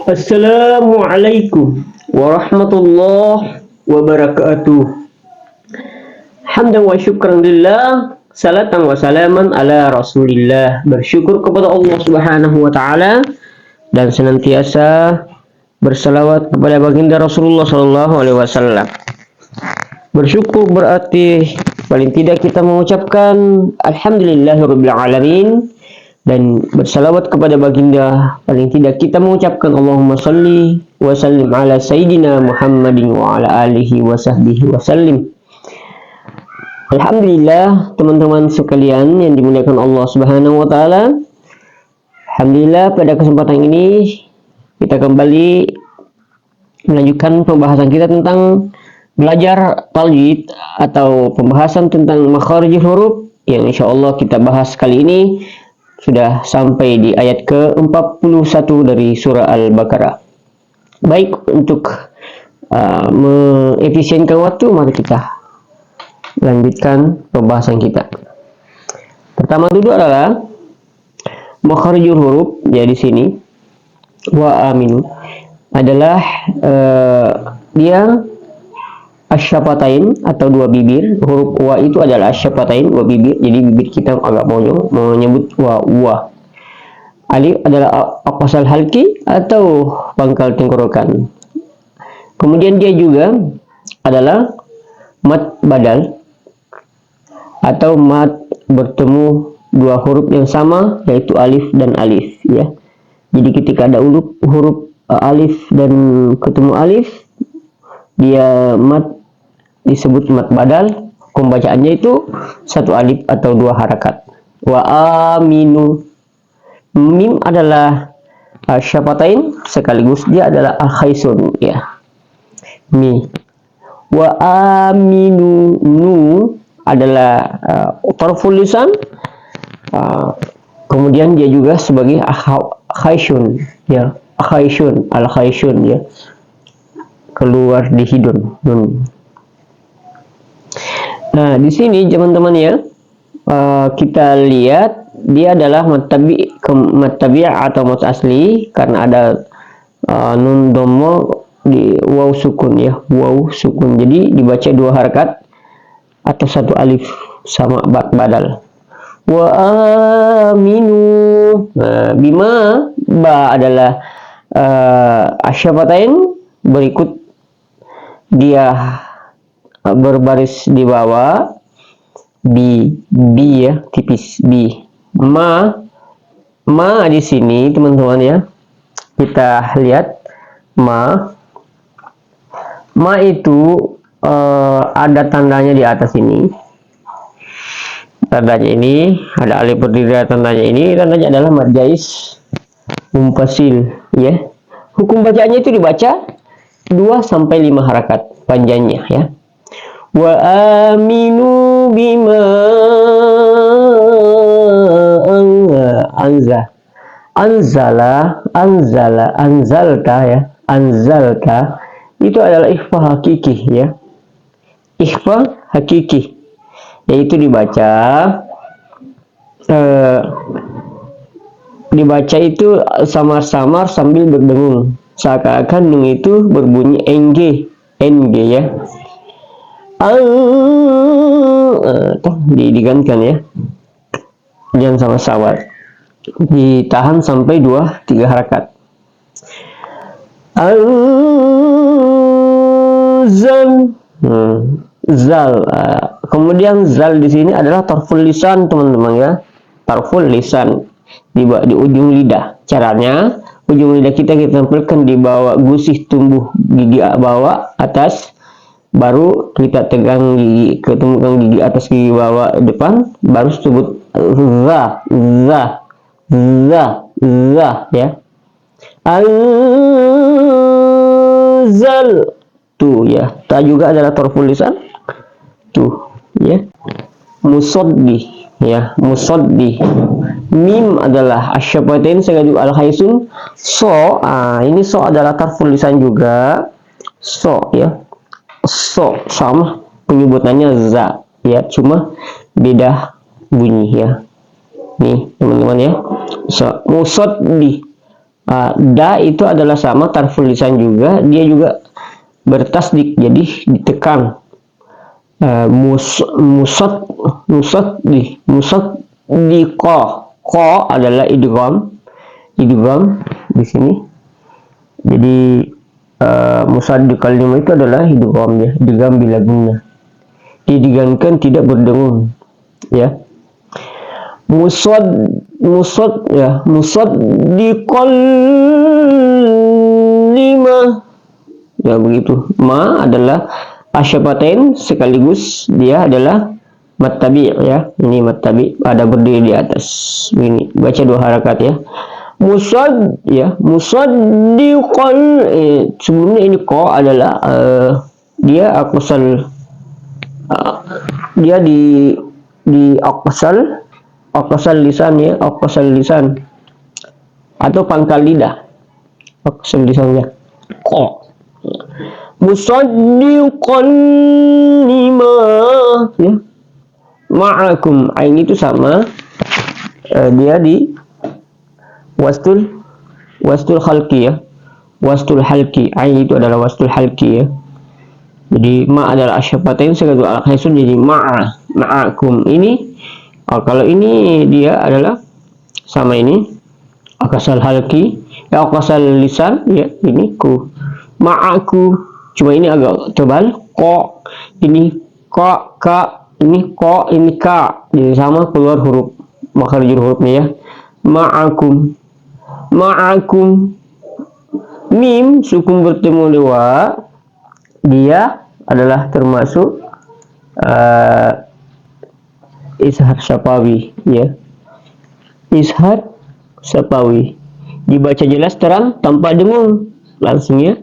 Assalamualaikum warahmatullahi wabarakatuh. Hamdan wa syukran lillah, salatan wa salaman ala rasulillah. Bersyukur kepada Allah subhanahu wa ta'ala dan senantiasa bersalawat kepada baginda Rasulullah sallallahu alaihi wasallam. Bersyukur berarti paling tidak kita mengucapkan alhamdulillahirabbil alamin, dan bersalawat kepada baginda paling tidak kita mengucapkan Allahumma salli wa sallim ala sayyidina Muhammadin wa ala alihi wa sahbihi wa sallim. Alhamdulillah teman-teman sekalian yang dimuliakan Allah Subhanahu wa taala. Alhamdulillah pada kesempatan ini kita kembali melanjutkan pembahasan kita tentang belajar tajwid atau pembahasan tentang makharijul huruf yang insyaallah kita bahas kali ini sudah sampai di ayat ke-41 dari surah Al-Baqarah. Baik, untuk mengefisienkan waktu, mari kita lanjutkan pembahasan kita. Pertama dulu adalah makharijul huruf. Ya, di sini wa aminu adalah dia asyafatain atau dua bibir. Huruf wa itu adalah asyafatain, dua bibir. Jadi bibir kita agak monyong menyebut wa. Alif adalah aqsal halki atau pangkal tenggorokan. Kemudian dia juga adalah mad badal atau mad bertemu dua huruf yang sama, yaitu alif dan alif, ya. Jadi ketika ada huruf alif dan ketemu alif, dia mad disebut mad badal. Pembacaannya itu satu alif atau dua harakat. Wa aminu, mim adalah syafatain sekaligus dia adalah al-khaisun, ya. Mi. Wa aminu, nu adalah tarful lisan, kemudian dia juga sebagai khaisun, ya. Khaisun, al-khaisun, ya, keluar di hidung. Nah, di sini teman-teman ya, kita lihat dia adalah mad tabi' atau mad asli karena ada nun dhamma di waw sukun, ya, waw sukun. Jadi dibaca dua harakat atau satu alif sama badal. Wa aminu. Nah, bima ba adalah asyafatain, berikut dia berbaris di bawah bi, ya, tipis bi. Ma di sini teman-teman ya, kita lihat ma itu ada tandanya di atas ini. Tandanya ini ada alif berdiri, tandanya ini, tandanya adalah mad jais mumpasil, ya. Hukum bacaannya itu dibaca 2 sampai 5 harakat panjangnya, ya. Wa aminu bima anzalta, ya. Anzalta itu adalah ikhfa hakiki, ya. Ikhfa hakiki, yaitu dibaca itu samar-samar sambil berdengung, seakan-akan nun itu berbunyi ng, ya. Digantikan, ya, jangan sama-sama, ditahan sampai 2-3 harakat. Zal. Kemudian zal di sini adalah tarful lisan, teman-teman, ya. Tarful lisan di ujung lidah. Caranya ujung lidah kita tempelkan di bawah gusih tumbuh gigi bawah atas, baru kita tegang gigi, ketemukan gigi atas gigi bawah depan, baru sebut za, ya. Anzal tuh, ya. Ta juga adalah tarful lisan tuh, ya. Musaddi, ya, musaddi. Mim adalah asyafatain sekaligus al-khaisun. So, ini so adalah tarful lisan juga. So, ya. So sama penyebutannya za, ya, cuma beda bunyi, ya. Nih teman-teman, ya. So, musaddi Da itu adalah sama tarful lisan juga, dia juga bertasdik, jadi ditekan. Musad di ko adalah idgham di sini. Jadi musad di kalimat itu adalah idgham bila guna, digantikan tidak berdengung, ya. Musad di lima, ya begitu. Ma adalah asyapatain, sekaligus dia adalah mattabi, ya. Ini mattabi, ada berdiri di atas. Ini baca 2 harakat, ya. Musaddiqan, sebelumnya ini ko adalah dia aqsal, dia di aqsal lisan, ya, aqsal lisan atau pangkal lidah. Aqsal lisannya ko. Musaddiqan lima, ya. Ma'akum, ain itu sama, dia di wastul halqi, ya. Wastul halqi, ain itu adalah wastul halqi, ya. Jadi ma adalah asyafatain, sekaligus al-khaisun, jadi ma'akum. Ini kalau ini dia adalah sama, ini aqsal halqi, ya, aqsal lisan, ya, ini ku. Ma'aku, cuma ini agak tebal. Ko, ini ka, ini ko, ini ka, jadi sama keluar huruf makharijul hurufnya, ya. Ma'akum. Mim sukun bertemu dewa, dia adalah termasuk izhar syafawi, ya. Izhar syafawi dibaca jelas terang tanpa dengung, langsung, ya,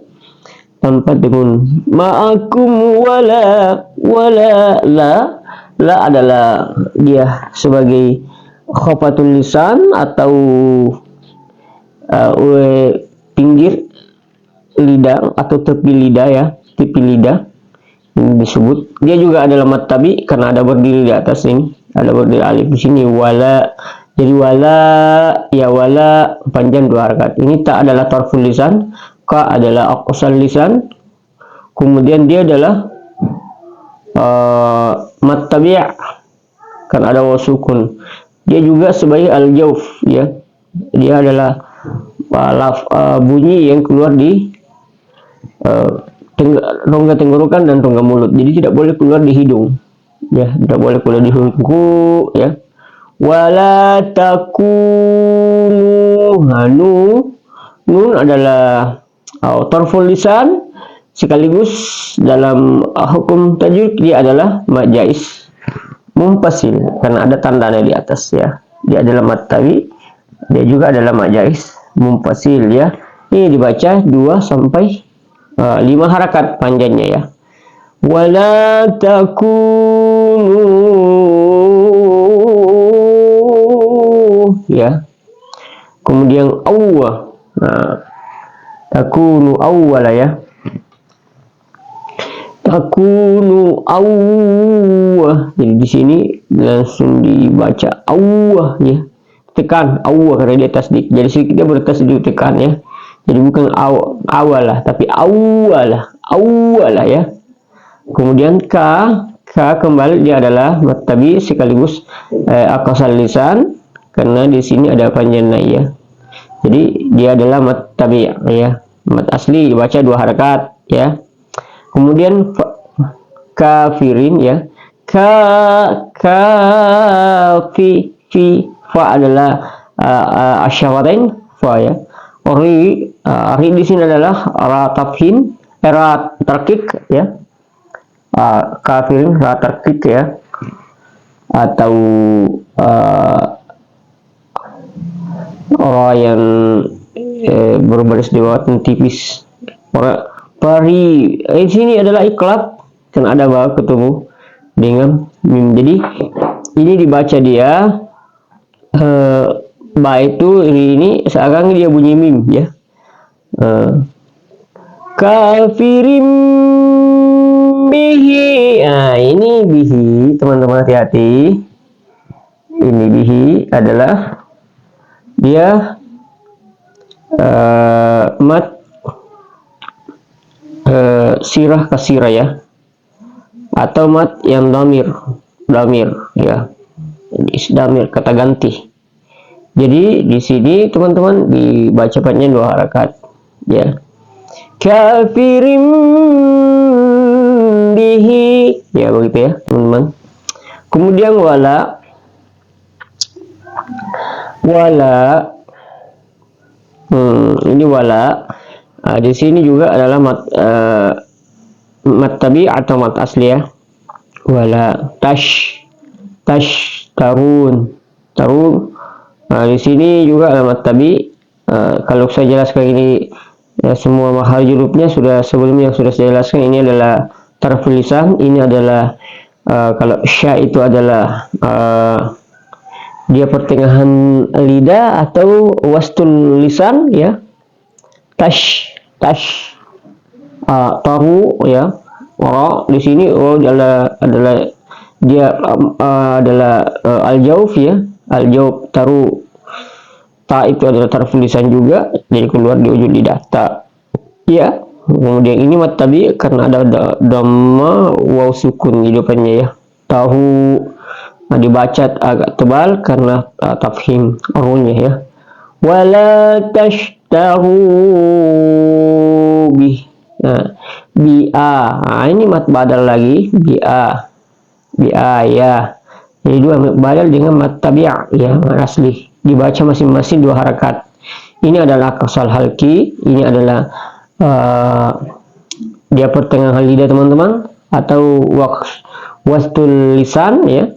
tanpa dengung. Ma'akum wala la adalah dia sebagai khafatul lisan atau pinggir lidah atau tepi lidah, ya, tepi lidah ini disebut. Dia juga adalah mattabi karena ada berdiri di atas, ini ada berdiri alif di sini. Wala, jadi wala, ya, wala panjang 2 harakat. Ini tak adalah tarful lisan, ka adalah aqsal lisan, kemudian dia adalah mattabi' kan ada wasukun. Dia juga sebagai al-jauf, ya. Dia adalah bunyi yang keluar di rongga tenggorokan dan rongga mulut, jadi tidak boleh keluar di hidung, ya, tidak boleh keluar di hidung, ya. Wala takunu, nun adalah tarful lisan, sekaligus dalam hukum tajwid dia adalah majais mumpasil karena ada tandanya di atas, ya. Dia adalah mattabi, dia juga adalah majais mumpasil, ya. Ini dibaca 2 sampai 5 harakat panjangnya, ya. Wala takunu, ya. Kemudian awwa, takunu awwala, ya. Takunu awwa, jadi di sini langsung dibaca awwa, ya. Tekan awwa karena dia tasdik, jadi kita bertasdik tekan, ya. Jadi bukan awalah tapi awalah, ya. Kemudian ka kembali dia adalah mattabi sekaligus aqsal lisan karena di sini ada panjang, ya. Jadi dia adalah mattabi, ya. Mat asli dibaca 2 harakat, ya. Kemudian kafirin, ya. Fa adalah asyawatain, fa, ya. Ri di sini adalah ra tafhin, ra tarkik, ya. Kafirin ra tarkik, ya, atau orang yang berbaris di bawah tipis. Pari di sini adalah iklab dan ada bawah ketemu dengan mim. Jadi ini dibaca dia ba itu ini seakan dia bunyi mim, ya. Kafirim bihi, ini bihi, teman-teman, hati-hati. Ini bihi adalah dia mat sirah kasirah ya, atau mat yang damir ya, damir kata ganti. Jadi di sini teman-teman dibaca cepatnya 2 harakat ya. Kafirim bihi ya, begitu ya teman-teman. Kemudian wala ini wala. Di sini juga adalah mat tabi atau mat asli ya. Wala tash tarun. Di sini juga ada mat tabi. Kalau saya jelaskan ini ya, semua mahal hurufnya sudah sebelumnya sudah saya jelaskan. Ini adalah tarful lisan. Ini adalah kalau sya itu adalah dia pertengahan lidah atau wastul lisan ya. Tash tahu ya. Di sini adalah dia adalah al-jauf ya. Al-jauf taru. Ta itu adalah taraf lisan juga, jadi keluar di ujung lidah ta ya. Kemudian ini mat tabi karena ada dhamma waw sukun di depannya ya. Tahu dibaca agak tebal karena tafhim runya ya. Wala tashtahu bih. Ini mat badal lagi bi'a ya. Jadi 2 mat badal dengan mat tabi' ya, mat asli. Dibaca masing-masing 2 harakat. Ini adalah kasal halki, ini adalah dia pertengahan lidah teman-teman, atau wastul lisan ya.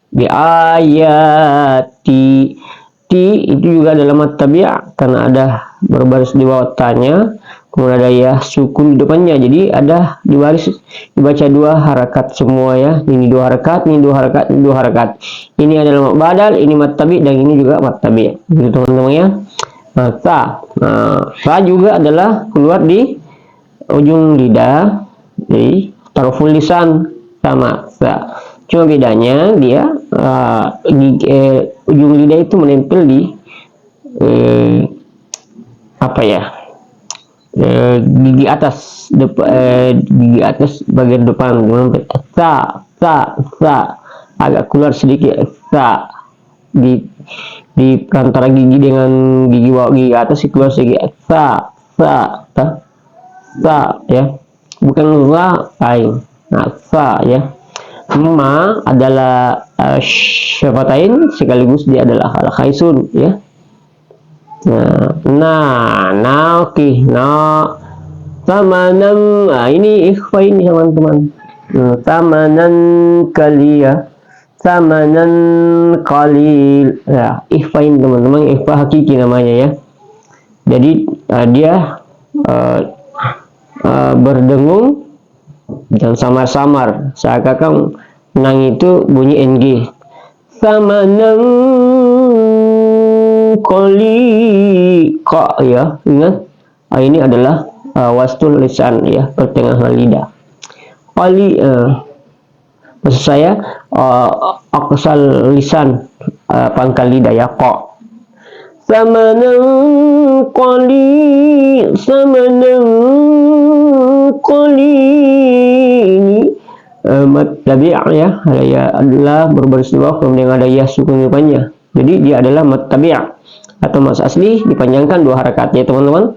Bi ayati itu juga adalah mat tabi' karena ada berbaris di bawah tanya, kemudian ada ya sukun di depannya, jadi ada di baris dibaca 2 harakat semua ya. Ini 2 harakat, ini 2 harakat, ini 2 harakat. Ini adalah mat badal, ini mat tabi' dan ini juga mat tabi'. Gitu teman-teman ya. Sa juga adalah keluar di ujung lidah, jadi tarful lisan sama sa. Cuma bedanya dia ujung lidah itu menempel di gigi atas gigi atas bagian depan. Sa agak keluar sedikit sa di antara gigi dengan gigi bawah, gigi atas itu keluar sedikit sa ya, bukan za lain. Sa ya. Ma adalah syafatain sekaligus dia adalah al-khaisun ya. Tamanan. Ini ikhfa ini teman-teman. Tamanan kaliya, tamanan qalil ya, ikhfa ini teman-teman, ikhfa hakiki namanya ya. Jadi dia berdengung dan samar-samar, seakan-akan nang itu bunyi ng. Samanan qalika ya, ingat ini adalah wastul lisan ya, pertengahan lidah. Maksud saya aqsal lisan, pangkal lidah ya, qa. Samanan qalil, samanan qalil. Mat tabi' ya, adalah berbaris di bawah, kemudian ada ya sukun depannya. Jadi dia adalah mat tabi' atau mat asli, dipanjangkan 2 harakat ya teman-teman.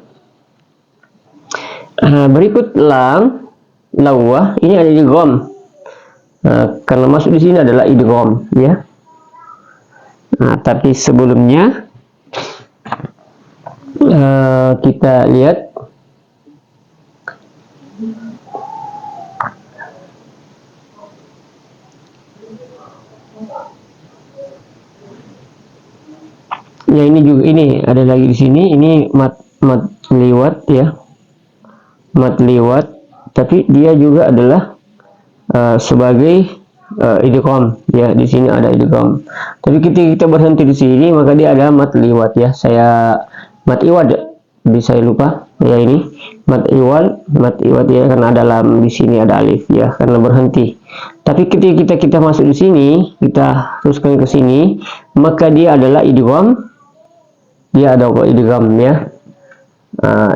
Berikut lam lawah, ini ada idgham. Karena masuk di sini adalah idgham ya. Tapi sebelumnya kita lihat ya, ini juga, ini ada lagi di sini, ini mat liwat ya, mat liwat, tapi dia juga adalah sebagai idgham ya. Di sini ada idgham, tapi ketika kita berhenti di sini maka dia ada mat liwat ya. Saya mat iwad, saya lupa ya, ini mat iwad ya, karena ada lam di sini, ada alif ya, karena berhenti. Tapi ketika kita masuk di sini, kita teruskan ke sini, maka dia adalah idgham. Dia ada idgham ya.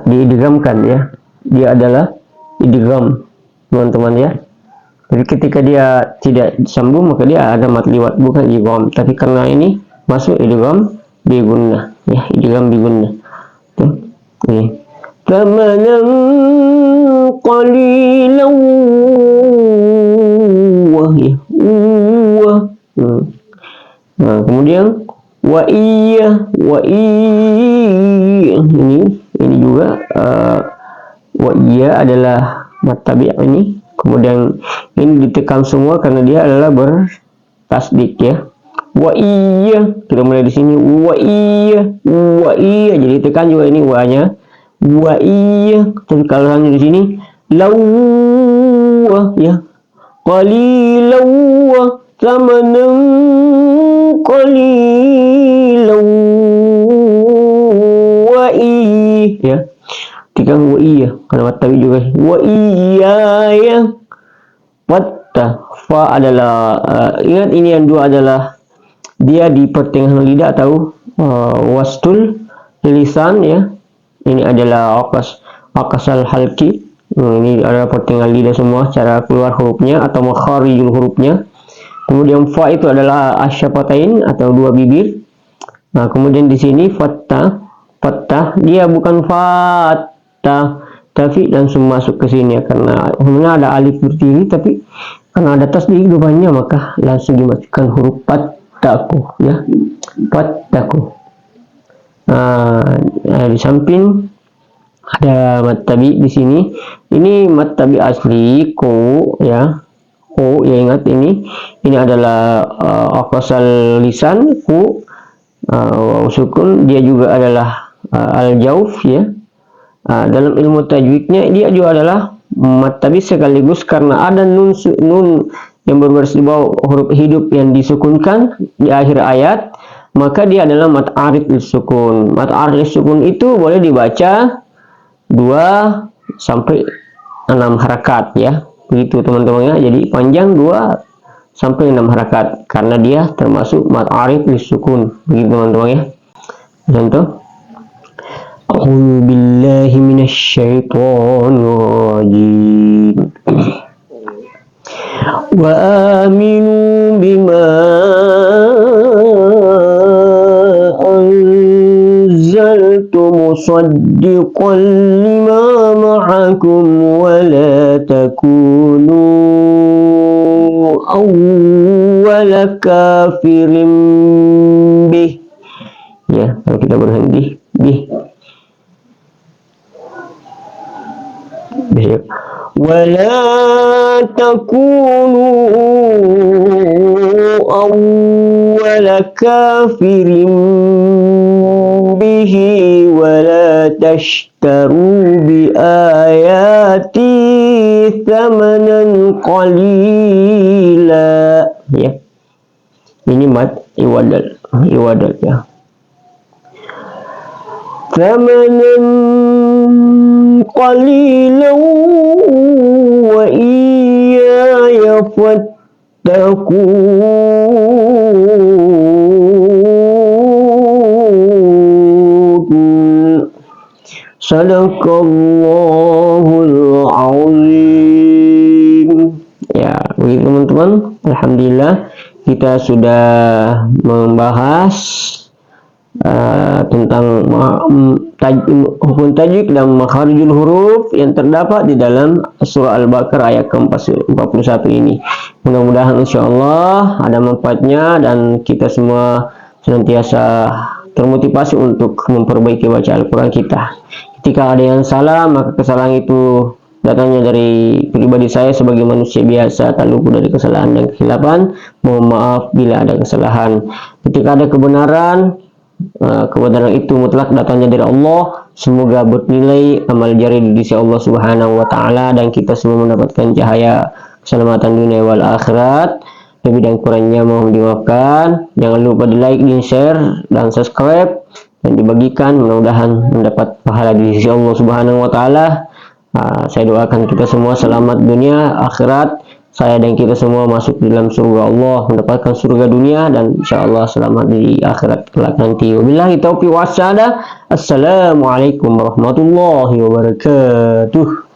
diidghamkan ya. Dia adalah idgham, teman-teman ya. Jadi ketika dia tidak disambung maka dia ada mat liwat, bukan idgham. Tapi karena ini masuk idgham bi gunnah ya, idgham bi gunnah. Tuh. Ini. Thamanan qalilan wa ya. Nah, kemudian wa iya ini juga wa iya adalah mat tabi' ini. Kemudian ini ditekan semua karena dia adalah bertasdik ya. Wa iya, kita mulai di sini wa iya, jadi tekan juga ini wa-nya. Wa iya, tapi kalau hanya di sini law ya. Qalilan wa thamanan qalilan wa iya ya. Tekan wa iya karena tabi juga wa iya ya. Fatta fa adalah ingat ini yang dua adalah dia di pertengahan lidah atau wastul lisan ya. Ini adalah akasal halki. Ini adalah pertengahan lidah semua cara keluar hurufnya atau makharijul hurufnya. Kemudian fa itu adalah asyafatain atau dua bibir. Nah, kemudian di sini fatta dia bukan fatta tapi langsung masuk ke sini ya, karena ada alif berdiri tapi karena ada tasdid depannya maka langsung dimasukkan huruf fattaku ya. Fattaku. Di samping ada mat tabi di sini. Ini mat tabi asli ko ya. Ko ya, ingat ini adalah aqsal lisan ku sukun, dia juga adalah al-jauf ya. Dalam ilmu tajwidnya dia juga adalah mat tabi sekaligus karena ada nun yang berbaris di bawah huruf hidup yang disukunkan di akhir ayat, maka dia adalah mat arid sukun. Mat arid sukun itu boleh dibaca 2 sampai 6 harakat ya. Begitu teman-teman ya. Jadi panjang 2 sampai 6 harakat karena dia termasuk mat arid sukun. Begitu teman-teman ya. Contoh. A'udzu billahi minasyaitonir rajim. Wa aminu bima musaddiqan lima ma'akum wa la takunu awwala kafirin bih ya. Kalau kita berhenti bih wa la takunu awwala kafirin bihi wa la tashtaru bi ayati thamanan qalila ya. Ini mat iwadal ya. Thamanan qalilan wa iyaya fattaqun. Sadaqallahul azim. Ya, begitu teman-teman. Alhamdulillah kita sudah membahas tentang hukum tajwid dan makharijul huruf yang terdapat di dalam surah Al-Baqarah ayat ke-41 ini. Mudah-mudahan insyaallah ada manfaatnya dan kita semua senantiasa termotivasi untuk memperbaiki bacaan Al-Quran kita. Ketika ada yang salah, maka kesalahan itu datangnya dari pribadi saya sebagai manusia biasa, tak luput dari kesalahan dan kesilapan. Mohon maaf bila ada kesalahan. Ketika ada kebenaran, kebenaran itu mutlak datangnya dari Allah. Semoga bernilai amal jari di sisi Allah Subhanahu wa taala dan kita semua mendapatkan cahaya keselamatan dunia wal akhirat. Lebih dan kurangnya mohon dimaafkan. Jangan lupa di like, di share dan subscribe dan dibagikan, mudah-mudahan mendapat pahala di sisi Allah Subhanahu wa taala. Saya doakan kita semua selamat dunia akhirat. Saya dan kita semua masuk di dalam surga Allah, mendapatkan surga dunia dan insyaallah selamat di akhirat kelak nanti. Wabillahi taufiq wassadah. Assalamualaikum warahmatullahi wabarakatuh.